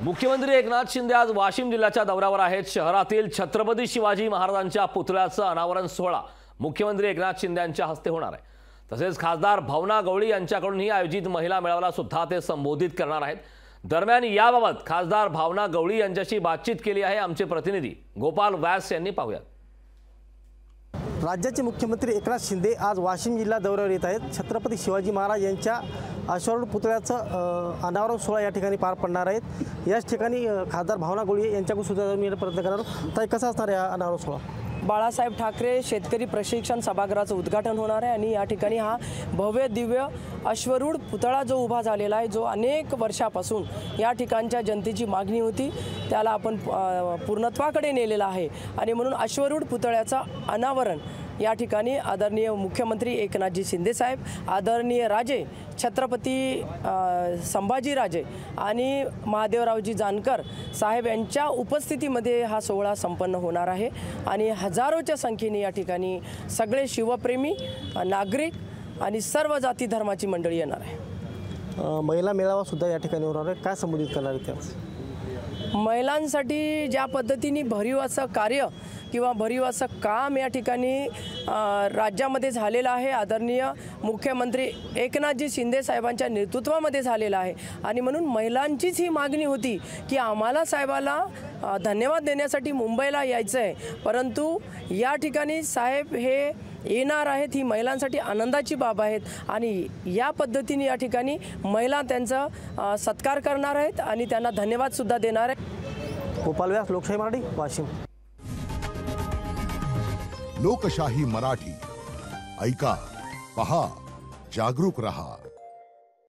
मुख्यमंत्री एकनाथ शिंदे आज वाशिम जिल्ह्याच्या दौऱ्यावर आहेत। शहरातील छत्रपती शिवाजी महाराजांच्या पुतळ्याचं अनावरण सोहळा मुख्यमंत्री एकनाथ शिंदे यांच्या हस्ते होणार आहे। तसेच खासदार भावना गवळी यांच्याकडूनही आयोजित महिला मेळाव्याला सुद्धा ते संबोधित करणार आहेत। दरम्यान याबाबत खासदार भावना गवळी यांच्याशी बातचीत केली आहे आमचे प्रतिनिधी गोपाल व्यास यांनी। पाहूया। राज्याचे मुख्यमंत्री एकनाथ शिंदे आज वाशिम जिल्हा दौऱ्यावर येत आहेत। छत्रपती शिवाजी महाराज यांच्या अश्वारूढ पुतळ्याचं अनावरण सोहळा या ठिकाणी पार पडणार आहेत। याच ठिकाणी खासदार भावना गवळी यांच्याकडून सुद्धा जाऊन प्रयत्न करणार आहोत। तर कसा असणार या अनावरण सोहळा? बाळासाहेब ठाकरे शेतकरी प्रशिक्षण सभागृहाचं उद्घाटन होणार आहे आणि या ठिकाणी हा भव्य दिव्य अश्वरूढ पुतळा जो उभा झालेला आहे, जो अनेक वर्षापासून या ठिकाणच्या जनतेची मागणी होती, त्याला आपण पूर्णत्वाकडे नेलेला आहे आणि म्हणून अश्वरूढ पुतळ्याचा अनावरण या ठिकाणी आदरणीय मुख्यमंत्री एकनाथजी शिंदे साहेब, आदरणीय राजे छत्रपती संभाजीराजे आणि महादेवरावजी जानकर साहेब यांच्या उपस्थितीमध्ये हा सोहळा संपन्न होणार आहे आणि हजारोच्या संख्येने या ठिकाणी सगळे शिवप्रेमी नागरिक आणि सर्व जाती धर्माची मंडळी येणार आहे। महिला मेळावा सुद्धा या ठिकाणी होणार आहे। काय संबोधित करणार आहे त्यास? महिलांसाठी ज्या पद्धतीने भरीव असं कार्य किंवा भरीव असं काम या ठिकाणी राज्यामध्ये झालेलं आहे, आदरणीय मुख्यमंत्री एकनाथजी शिंदे साहेबांच्या नेतृत्वामध्ये झालेलं आहे आणि म्हणून महिलांचीच ही मागणी होती की आम्हाला साहेबाला धन्यवाद देण्यासाठी मुंबईला यायचं आहे, परंतु या ठिकाणी साहेब हे येणार आहेत। ही महिलांसाठी आनंदाची बाब आहेत आणि या पद्धतीने या ठिकाणी महिला त्यांचा सत्कार करणार आहेत आणि त्यांना धन्यवाद सुद्धा देणार आहेत। गोपाल व्यास, लोकशाही मराठी, वाशिम। लोकशाही मराठी ऐका, पहा, जागरूक रहा।